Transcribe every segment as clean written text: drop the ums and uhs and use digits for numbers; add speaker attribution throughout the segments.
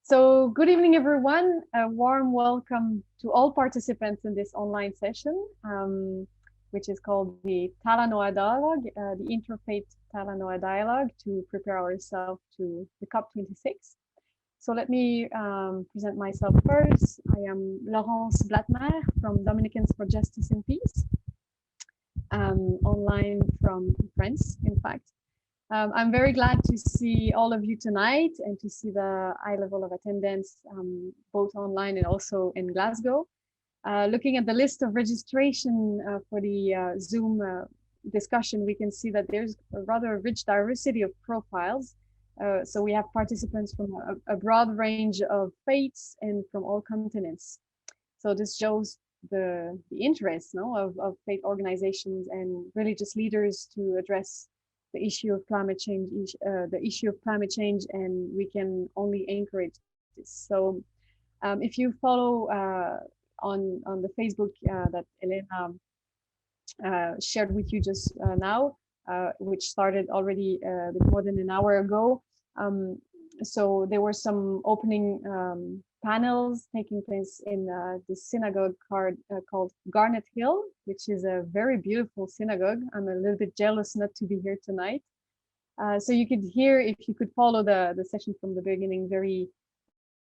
Speaker 1: So good evening, everyone. A warm welcome to all participants in this online session, which is called the Talanoa Dialogue, the Interfaith Talanoa Dialogue, to prepare ourselves to the COP26. So let me present myself first. I am Laurence Blattmer from Dominicans for Justice and Peace, online from France, in fact. I'm very glad to see all of you tonight and to see the high level of attendance, both online and also in Glasgow. Looking at the list of registration for the Zoom discussion, we can see that there's a rather rich diversity of profiles. So we have participants from a broad range of faiths and from all continents. So this shows the interest of faith organizations and religious leaders to address the issue of climate change, and we can only encourage this. So if you follow on the Facebook that Elena shared with you just now, which started already a bit more than an hour ago. So there were some opening panels taking place in the synagogue called Garnet Hill, which is a very beautiful synagogue. I'm a little bit jealous not to be here tonight. So you could hear, if you could follow the session from the beginning, very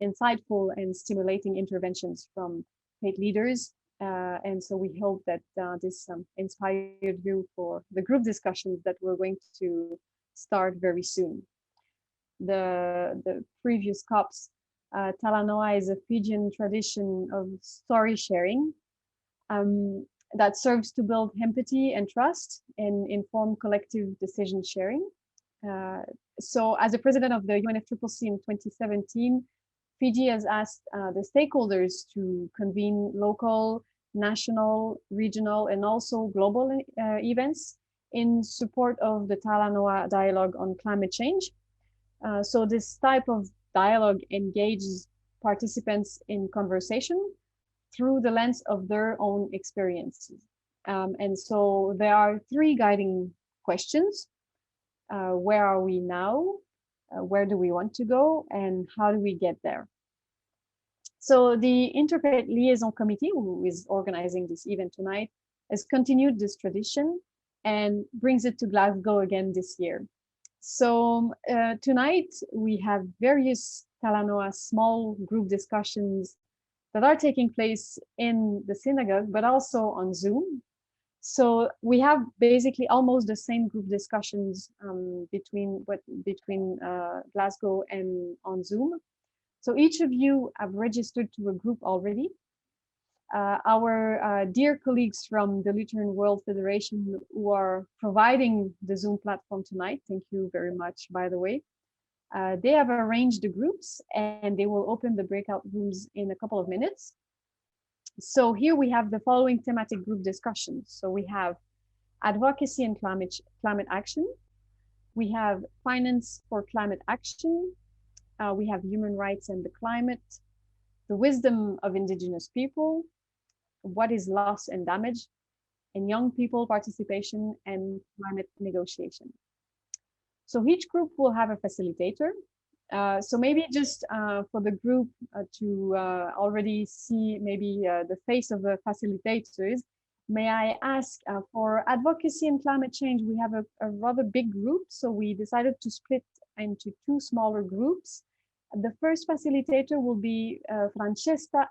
Speaker 1: insightful and stimulating interventions from faith leaders. And so we hope that this inspired you for the group discussions that we're going to start very soon. The previous COPs, Talanoa is a Fijian tradition of story sharing that serves to build empathy and trust and inform collective decision sharing. So as a president of the UNFCCC in 2017, Fiji has asked the stakeholders to convene local, national, regional, and also global events in support of the Talanoa dialogue on climate change. So this type of dialogue engages participants in conversation through the lens of their own experiences. And so there are three guiding questions. Where are we now? Where do we want to go? And how do we get there? So the Interfaith Liaison Committee, who is organizing this event tonight, has continued this tradition and brings it to Glasgow again this year. So tonight we have various Talanoa small group discussions that are taking place in the synagogue, but also on Zoom. So we have basically almost the same group discussions between Glasgow and on Zoom. So each of you have registered to a group already. Our dear colleagues from the Lutheran World Federation who are providing the Zoom platform tonight, thank you very much, by the way. They have arranged the groups and they will open the breakout rooms in a couple of minutes. So here we have the following thematic group discussions. So we have advocacy and climate action. We have finance for climate action. We have human rights and the climate, the wisdom of indigenous people, what is loss and damage, and young people participation and climate negotiation. So each group will have a facilitator. So maybe just for the group to already see maybe the face of the facilitators, may I ask for advocacy and climate change, we have a rather big group. So we decided to split into two smaller groups. The first facilitator will be Francesca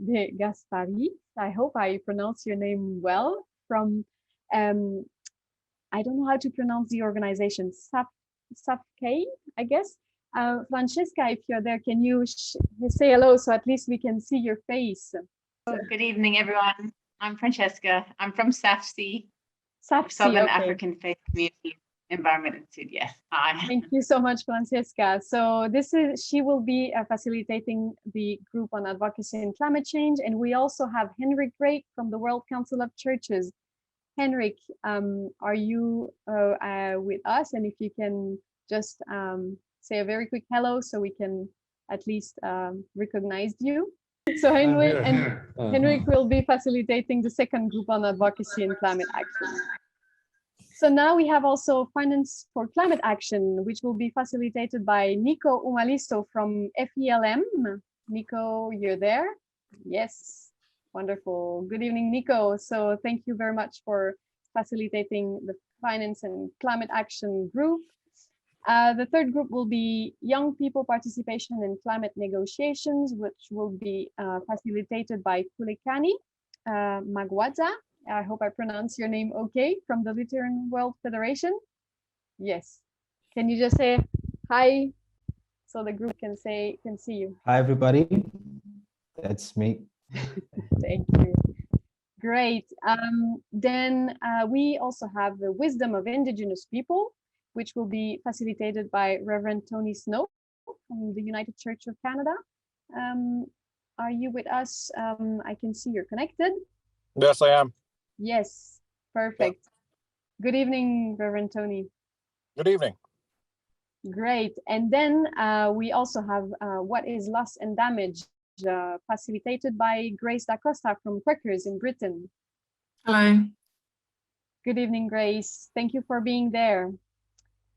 Speaker 1: de Gaspari. I hope I pronounce your name well, from, I don't know how to pronounce the organization, SAFK, I guess. Francesca, if you're there, can you say hello so at least we can see your face?
Speaker 2: Good evening, everyone. I'm Francesca. I'm from SAFC, Southern African Faith Community Environment Institute. Yes, hi.
Speaker 1: Thank you so much, Francesca. So she will be facilitating the group on advocacy and climate change. And we also have Henrik Grape from the World Council of Churches. Henrik, are you with us? And if you can just say a very quick hello so we can at least recognize you. So Henrik will be facilitating the second group on advocacy and climate action. So now we have also Finance for Climate Action, which will be facilitated by Nico Umalisto from FELM. Nico, you're there? Yes, wonderful. Good evening, Nico. So thank you very much for facilitating the Finance and Climate Action group. The third group will be Young People Participation in Climate Negotiations, which will be facilitated by Kulekani Magwaza. I hope I pronounce your name okay, from the Lutheran World Federation. Yes. Can you just say hi so the group can see you?
Speaker 3: Hi, everybody. That's me.
Speaker 1: Thank you. Great. Then we also have the Wisdom of Indigenous People, which will be facilitated by Reverend Tony Snow from the United Church of Canada. Are you with us? I can see you're connected.
Speaker 4: Yes, I am.
Speaker 1: Yes, perfect. Good evening, Reverend Tony.
Speaker 4: Good evening.
Speaker 1: Great. And then we also have What is Loss and Damage, facilitated by Grace da Costa from Quakers in Britain.
Speaker 5: Hello.
Speaker 1: Good evening, Grace. Thank you for being there.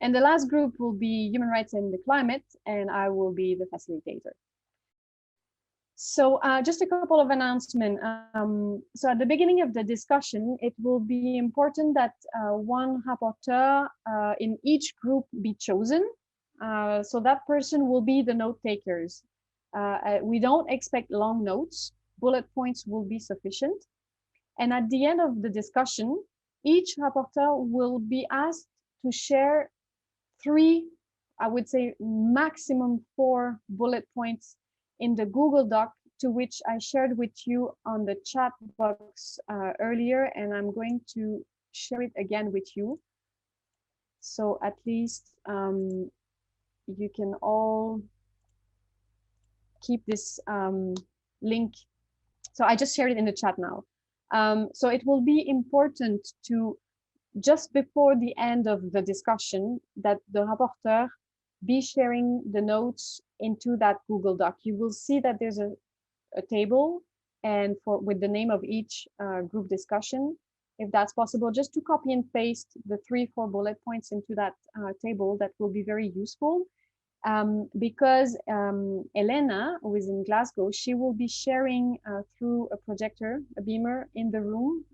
Speaker 1: And the last group will be Human Rights and the Climate, and I will be the facilitator. So just a couple of announcements. So at the beginning of the discussion, it will be important that one rapporteur in each group be chosen. So that person will be the note takers. We don't expect long notes. Bullet points will be sufficient. And at the end of the discussion, each rapporteur will be asked to share 3, I would say maximum 4 bullet points in the Google Doc, to which I shared with you on the chat box earlier, and I'm going to share it again with you. So at least you can all keep this link. So I just shared it in the chat now. So it will be important to, just before the end of the discussion, that the rapporteur be sharing the notes into that Google Doc. You will see that there's a table and with the name of each group discussion. If that's possible, just to copy and paste the 3-4 bullet points into that table, that will be very useful. Because Elena, who is in Glasgow, she will be sharing through a projector, a beamer in the room,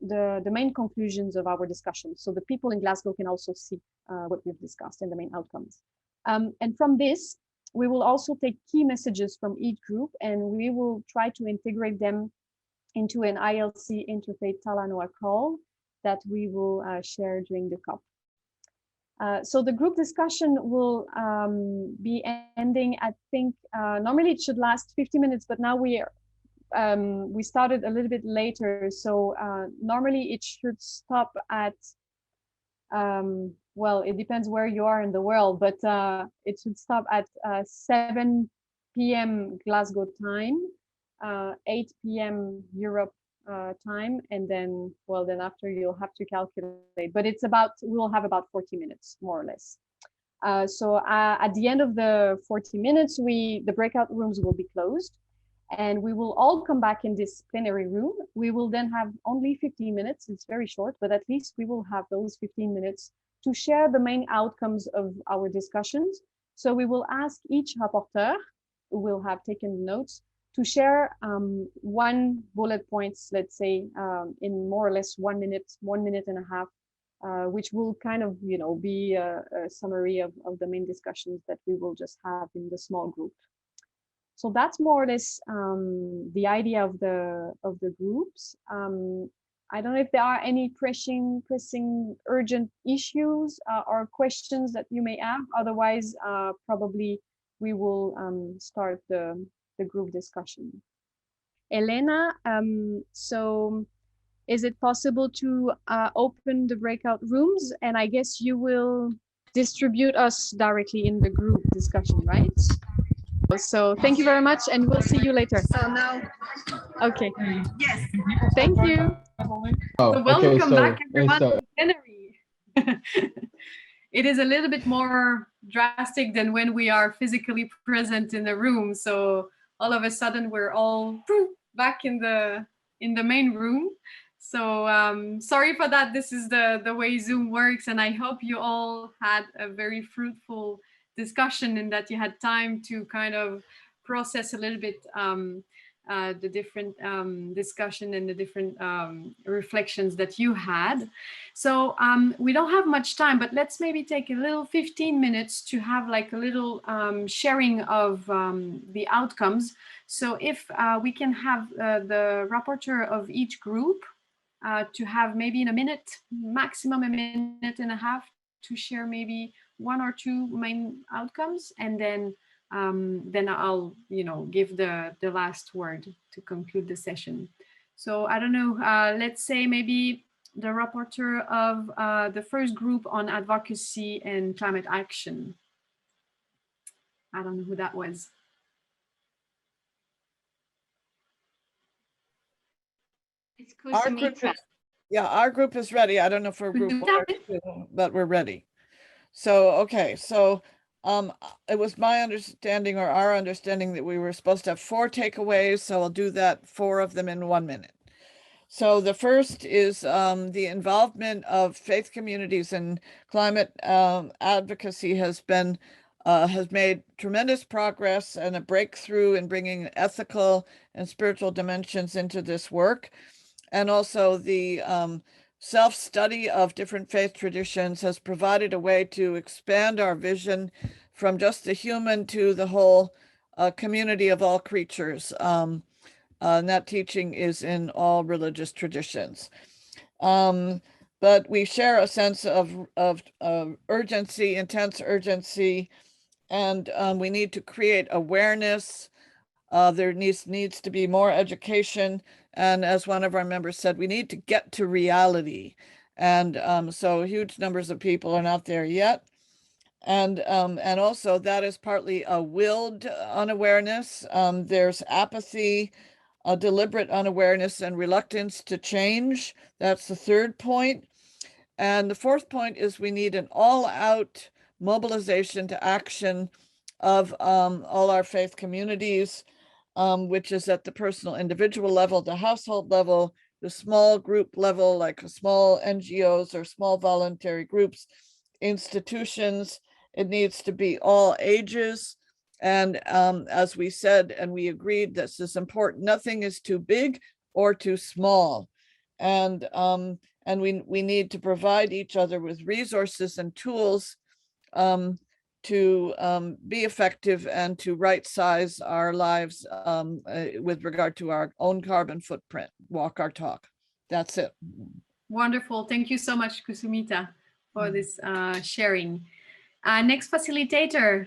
Speaker 1: the main conclusions of our discussion. So the people in Glasgow can also see what we've discussed and the main outcomes. And from this, we will also take key messages from each group, and we will try to integrate them into an ILC Interfaith Talanoa call that we will share during the COP. So the group discussion will be ending, I think, normally it should last 50 minutes, but now we started a little bit later. So normally it should stop at, well, it depends where you are in the world, but it should stop at 7 p.m. Glasgow time, 8 p.m. Europe time, and then, well, then after you'll have to calculate, but it's about, we'll have about 40 minutes more or less. So at the end of the 40 minutes, the breakout rooms will be closed, and we will all come back in this plenary room. We will then have only 15 minutes. It's very short, but at least we will have those 15 minutes to share the main outcomes of our discussions. So we will ask each rapporteur, who will have taken notes, to share 1 bullet points, let's say, in more or less 1 minute, 1 minute and a half, which will kind of, you know, be a summary of the main discussions that we will just have in the small group. So that's more or less the idea of the groups. I don't know if there are any pressing, urgent issues or questions that you may have. Otherwise, probably we will start the group discussion. Elena, so is it possible to open the breakout rooms? And I guess you will distribute us directly in the group discussion, right? So thank you very much, and we'll see you later.
Speaker 5: So now,
Speaker 1: okay.
Speaker 5: yes.
Speaker 1: Thank you.
Speaker 3: Oh,
Speaker 1: So welcome
Speaker 3: okay, so,
Speaker 1: back, everyone.
Speaker 3: so
Speaker 1: It is a little bit more drastic than when we are physically present in the room. So all of a sudden we're all back in the main room. So sorry for that. This is the way Zoom works, and I hope you all had a very fruitful discussion and that you had time to kind of process a little bit the different discussion and the different reflections that you had. So we don't have much time, but let's maybe take a little 15 minutes to have like a little sharing of the outcomes. So if we can have the rapporteur of each group to have maybe in a minute, maximum a minute and a half, to share maybe one or two main outcomes, and then I'll give the last word to conclude the session. So I don't know, let's say maybe the rapporteur of the first group on advocacy and climate action. I don't know who that was.
Speaker 2: It's Kusumita.
Speaker 5: Our group is ready. I don't know if we're group 1 or 2, but we're ready. So, okay. So it was my understanding, or our understanding, that we were supposed to have 4 takeaways. So I'll do that, 4 of them in 1 minute. So the first is the involvement of faith communities in climate advocacy has made tremendous progress and a breakthrough in bringing ethical and spiritual dimensions into this work. And also the self-study of different faith traditions has provided a way to expand our vision from just the human to the whole community of all creatures. And that teaching is in all religious traditions. But we share a sense of urgency, intense urgency, and we need to create awareness. There needs to be more education. And as one of our members said, we need to get to reality. And so huge numbers of people are not there yet. And also that is partly a willed unawareness. There's apathy, a deliberate unawareness, and reluctance to change. That's the third point. And the fourth point is we need an all-out mobilization to action of all our faith communities, which is at the personal individual level, the household level, the small group level, like small NGOs or small voluntary groups, institutions. It needs to be all ages. And as we said, and we agreed, this is important, nothing is too big or too small. And we need to provide each other with resources and tools to be effective and to right size our lives with regard to our own carbon footprint. Walk our talk. That's it.
Speaker 1: Wonderful. Thank you so much, Kusumita, for this sharing. Next facilitator.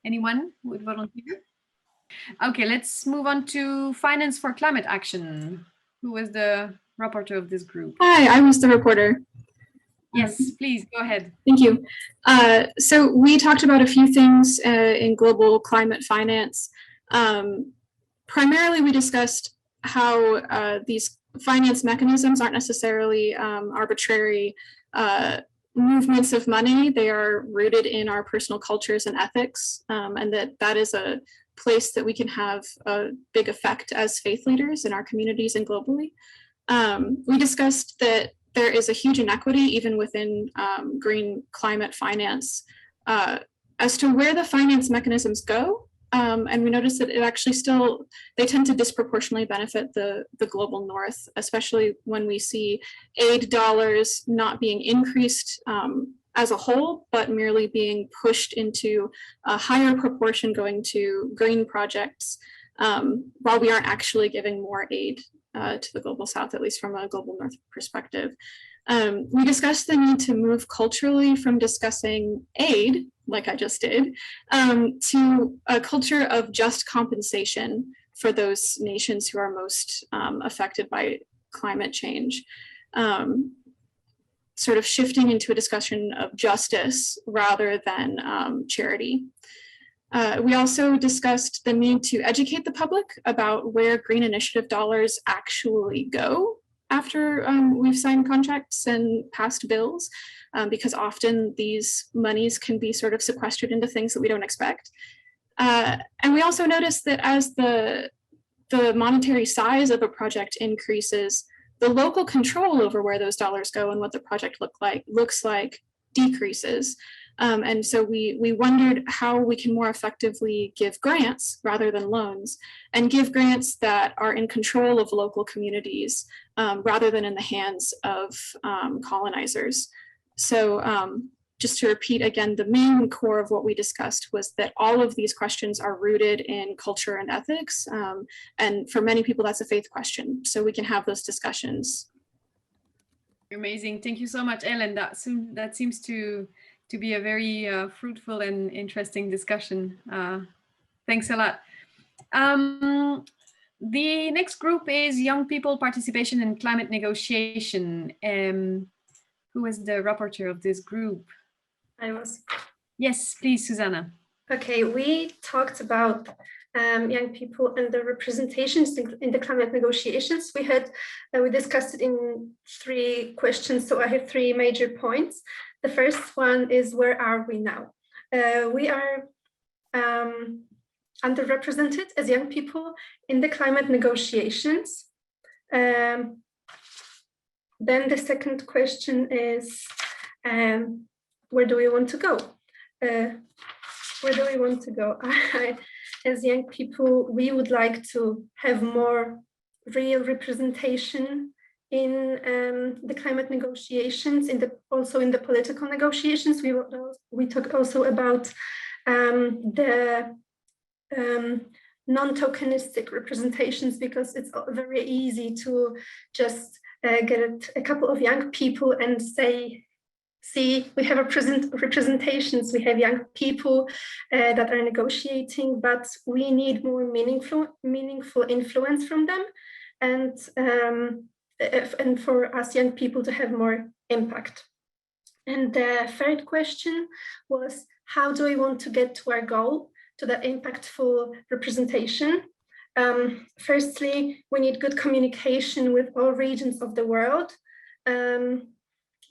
Speaker 1: Anyone who would volunteer? Okay, let's move on to Finance for Climate Action. Who was the rapporteur of this group?
Speaker 6: Hi, I was the reporter.
Speaker 1: Yes, please go ahead.
Speaker 6: Thank you. So we talked about a few things in global climate finance. Primarily, we discussed how these finance mechanisms aren't necessarily arbitrary movements of money. They are rooted in our personal cultures and ethics, and that is a place that we can have a big effect as faith leaders in our communities and globally. We discussed that there is a huge inequity even within green climate finance as to where the finance mechanisms go. And we noticed that it actually they tend to disproportionately benefit the global north, especially when we see aid dollars not being increased as a whole, but merely being pushed into a higher proportion going to green projects, while we aren't actually giving more aid to the global south, at least from a global north perspective. We discussed the need to move culturally from discussing aid, like I just did, to a culture of just compensation for those nations who are most affected by climate change. Sort of shifting into a discussion of justice rather than charity. We also discussed the need to educate the public about where green initiative dollars actually go after we've signed contracts and passed bills, because often these monies can be sort of sequestered into things that we don't expect. And we also noticed that as the the monetary size of a project increases, the local control over where those dollars go and what the project looks like decreases. And so we wondered how we can more effectively give grants rather than loans, and give grants that are in control of local communities rather than in the hands of colonizers. So just to repeat again, the main core of what we discussed was that all of these questions are rooted in culture and ethics. And for many people, that's a faith question. So we can have those discussions.
Speaker 1: Amazing. Thank you so much, Ellen. That seems to be a very fruitful and interesting discussion. Thanks a lot. The next group is Young People Participation in Climate Negotiation. Who is the rapporteur of this group?
Speaker 7: I was.
Speaker 1: Yes, please, Zuzanna.
Speaker 7: Okay, we talked about young people and the representations in the climate negotiations. We discussed it in 3 questions, so I have 3 major points. The first one is, where are we now? We are underrepresented as young people in the climate negotiations. Then the second question is, where do we want to go? Where do we want to go? As young people, we would like to have more real representation in the climate negotiations, also in the political negotiations. We talked also about the non-tokenistic representations, because it's very easy to just get a couple of young people and say, see, we have representations, we have young people that are negotiating, but we need more meaningful influence from them, and for us young people to have more impact. And the third question was, how do we want to get to our goal, to that impactful representation? Firstly, we need good communication with all regions of the world,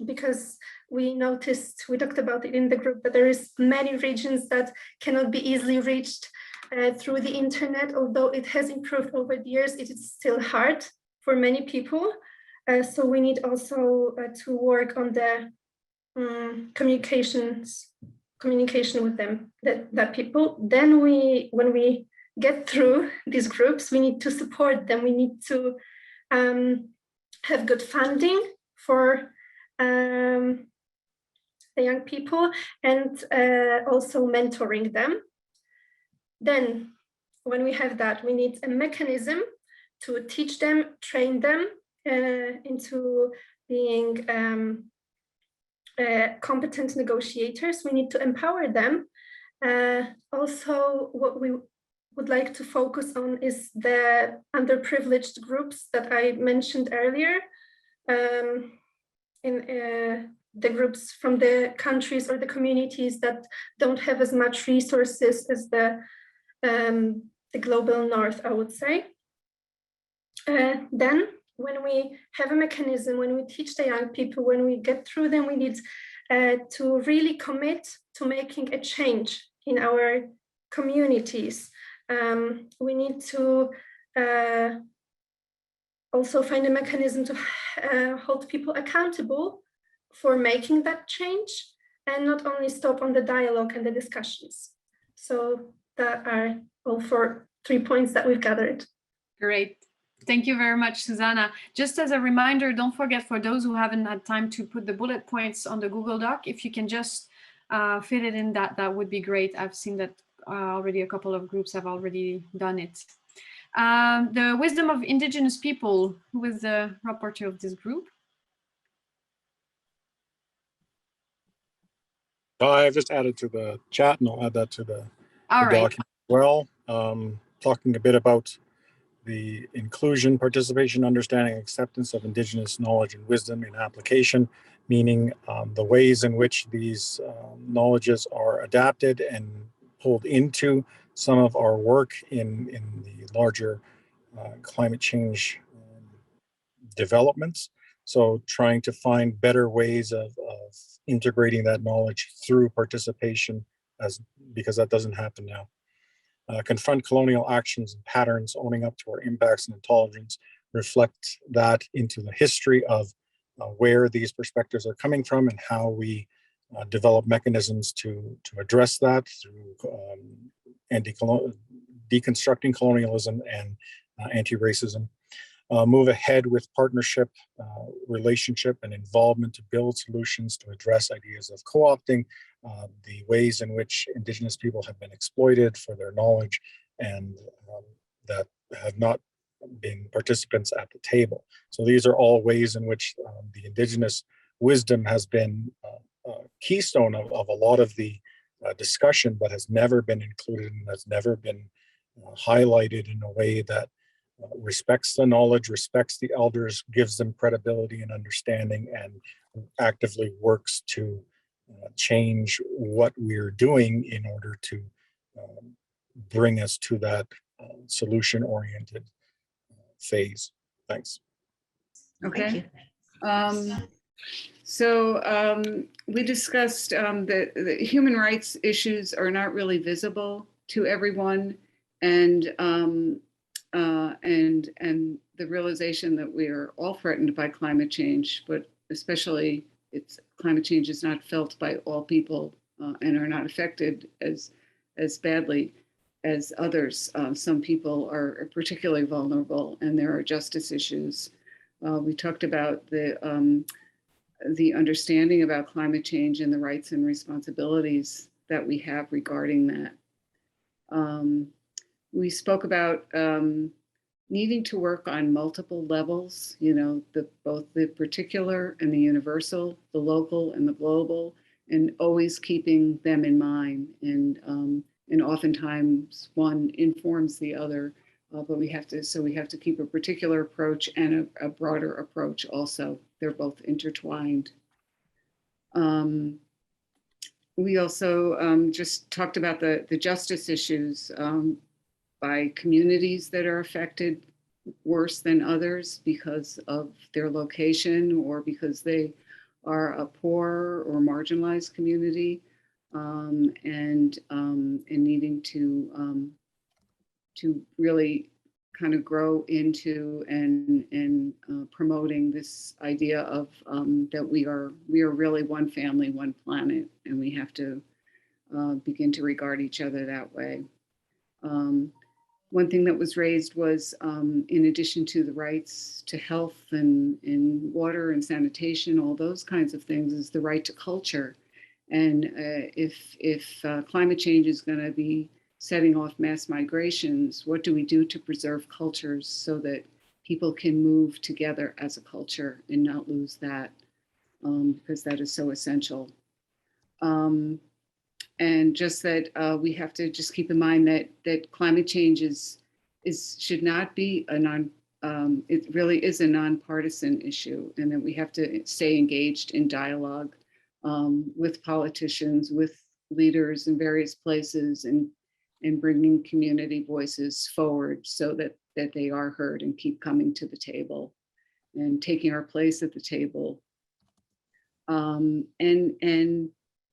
Speaker 7: because we talked about it in the group, but there is many regions that cannot be easily reached through the internet. Although it has improved over the years, it is still hard for many people. So we need also to work on the communication with them, that people. Then when we get through these groups, we need to support them. We need to have good funding for the young people, and also mentoring them. Then when we have that, we need a mechanism to teach them, train them into being competent negotiators. We need to empower them. Also, what we would like to focus on is the underprivileged groups that I mentioned earlier, in the groups from the countries or the communities that don't have as much resources as the global north, I would say. Then when we have a mechanism, when we teach the young people, when we get through them, we need to really commit to making a change in our communities. We need to also find a mechanism to hold people accountable for making that change, and not only stop on the dialogue and the discussions. So that are all 3 points that we've gathered.
Speaker 1: Great. Thank you very much, Zuzanna. Just as a reminder, don't forget, for those who haven't had time to put the bullet points on the Google Doc, if you can just fit it in, that would be great. I've seen that already a couple of groups have already done it. The wisdom of indigenous people, who is the rapporteur of this group?
Speaker 4: I've just added to the chat, and I'll add that to the
Speaker 1: All right.
Speaker 4: document as well. Talking a bit about the inclusion, participation, understanding, acceptance of indigenous knowledge and wisdom in application, meaning the ways in which these knowledges are adapted and pulled into some of our work in the larger climate change developments. So trying to find better ways of integrating that knowledge through participation, because that doesn't happen now. confront colonial actions and patterns, owning up to our impacts and intelligence, reflect that into the history of where these perspectives are coming from and how we develop mechanisms to address that through deconstructing colonialism and anti-racism. Move ahead with partnership, relationship, and involvement to build solutions to address ideas of co-opting, the ways in which Indigenous people have been exploited for their knowledge and that have not been participants at the table. So these are all ways in which the Indigenous wisdom has been a keystone of a lot of the discussion, but has never been included and has never been highlighted in a way that respects the knowledge, respects the elders, gives them credibility and understanding, and actively works to change what we're doing in order to bring us to that solution-oriented phase. Thanks.
Speaker 8: Okay. So we discussed the human rights issues are not really visible to everyone, and the realization that we are all threatened by climate change, but especially climate change is not felt by all people and are not affected as badly as others. Some people are particularly vulnerable, and there are justice issues. We talked about the understanding about climate change and the rights and responsibilities that we have regarding that. We spoke about needing to work on multiple levels, both the particular and the universal, the local and the global, and always keeping them in mind. And oftentimes one informs the other, but we have to keep a particular approach and a broader approach also. They're both intertwined. We also just talked about the justice issues by communities that are affected worse than others because of their location or because they are a poor or marginalized community, and needing to really kind of grow into and promoting this idea of that we are really one family, one planet, and we have to begin to regard each other that way. One thing that was raised was, in addition to the rights to health and water and sanitation, all those kinds of things, is the right to culture. And if climate change is going to be setting off mass migrations, what do we do to preserve cultures so that people can move together as a culture and not lose that, because that is so essential. And just that we have to just keep in mind that climate change should not be it really is a nonpartisan issue, and that we have to stay engaged in dialogue with politicians, with leaders in various places, and bringing community voices forward so that they are heard and keep coming to the table and taking our place at the table. And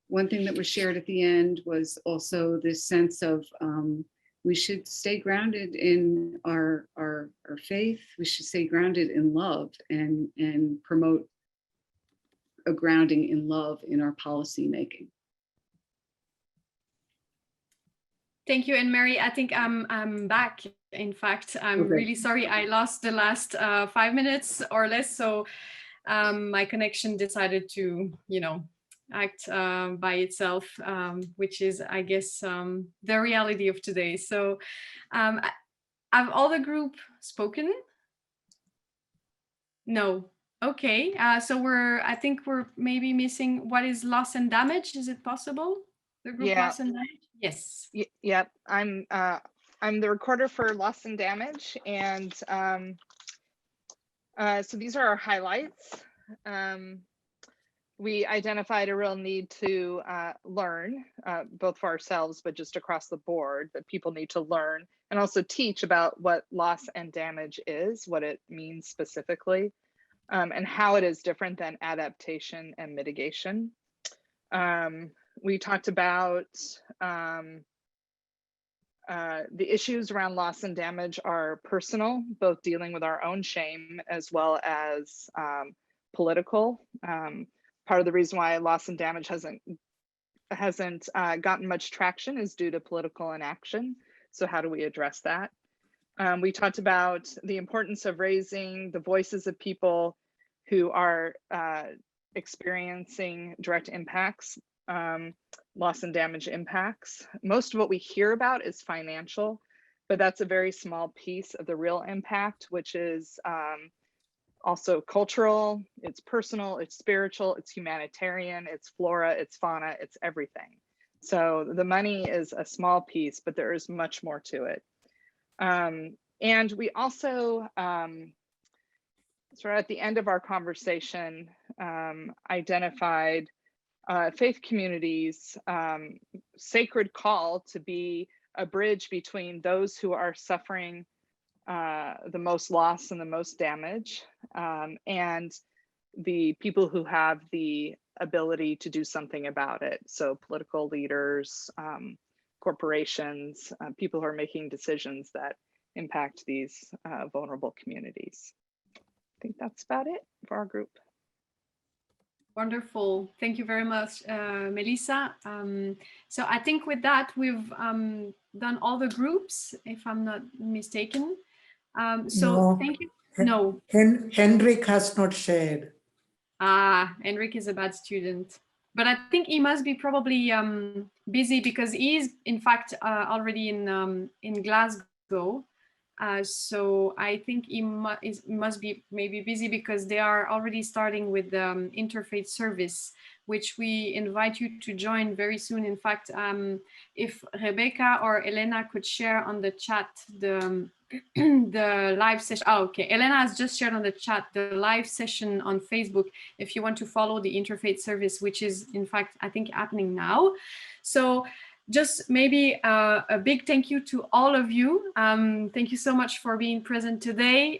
Speaker 8: one thing that was shared at the end was also this sense of we should stay grounded in our faith. We should stay grounded in love and promote a grounding in love in our policy making.
Speaker 9: Thank you. And Mary, I think I'm back. In fact, I'm really sorry. I lost the last 5 minutes or less. So my connection decided to, act by itself, which is, I guess, the reality of today. So have all the group spoken? No. Okay. So I think we're maybe missing what is loss and damage. Is it possible? The group loss and damage? Yes.
Speaker 10: Yep. I'm the recorder for loss and damage, and so these are our highlights. We identified a real need to learn, both for ourselves, but just across the board, that people need to learn and also teach about what loss and damage is, what it means specifically, and how it is different than adaptation and mitigation. We talked about The issues around loss and damage are personal, both dealing with our own shame as well as political. Part of the reason why loss and damage hasn't gotten much traction is due to political inaction. So how do we address that? We talked about the importance of raising the voices of people who are experiencing direct impacts, loss and damage impacts. Most of what we hear about is financial, but that's a very small piece of the real impact, which is also cultural, it's personal, it's spiritual, it's humanitarian, it's flora, it's fauna, it's everything. So the money is a small piece, but there is much more to it. And we also, sort of at the end of our conversation, identified faith communities' sacred call to be a bridge between those who are suffering the most loss and the most damage, and the people who have the ability to do something about it. So political leaders, corporations, people who are making decisions that impact these vulnerable communities. I think that's about it for our group.
Speaker 9: Wonderful. Thank you very much, Melissa. So I think with that, we've done all the groups, if I'm not mistaken. So thank you. No.
Speaker 11: Henrik has not shared.
Speaker 9: Henrik is a bad student. But I think he must be probably busy because he is, in fact, already in Glasgow. So I think he must be maybe busy because they are already starting with the Interfaith service, which we invite you to join very soon. In fact, if Rebecca or Elena could share on the chat the live session. Oh, okay, Elena has just shared on the chat the live session on Facebook if you want to follow the Interfaith service, which is in fact, I think, happening now. So just maybe a big thank you to all of you. Thank you so much for being present today.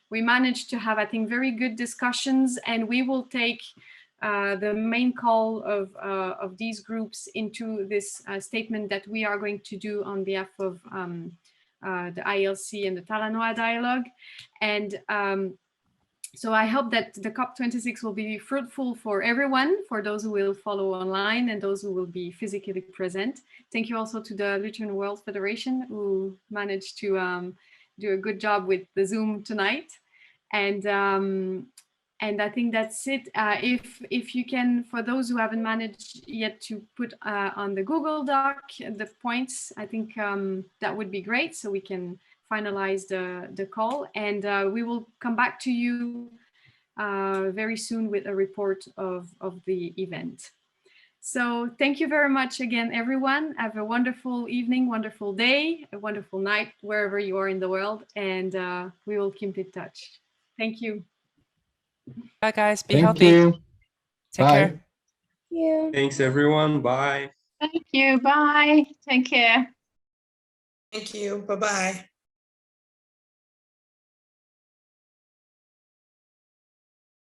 Speaker 9: We managed to have, I think, very good discussions, and we will take the main call of these groups into this statement that we are going to do on behalf of the ILC and the Talanoa dialogue. And so I hope that the COP26 will be fruitful for everyone, for those who will follow online and those who will be physically present. Thank you also to the Lutheran World Federation, who managed to do a good job with the Zoom tonight. And I think that's it. If you can, for those who haven't managed yet to put on the Google Doc the points, I think that would be great, so we can finalize the call, and we will come back to you very soon with a report of the event. So thank you very much again, everyone. Have a wonderful evening, wonderful day, a wonderful night, wherever you are in the world, and we will keep in touch. Thank you.
Speaker 12: Bye, guys. Be
Speaker 3: Thank
Speaker 12: healthy.
Speaker 3: you.
Speaker 12: Take
Speaker 3: Bye.
Speaker 12: care.
Speaker 13: Yeah.
Speaker 2: Thanks, everyone. Bye. Thank you. Bye. Take care.
Speaker 13: Thank you. Bye-bye.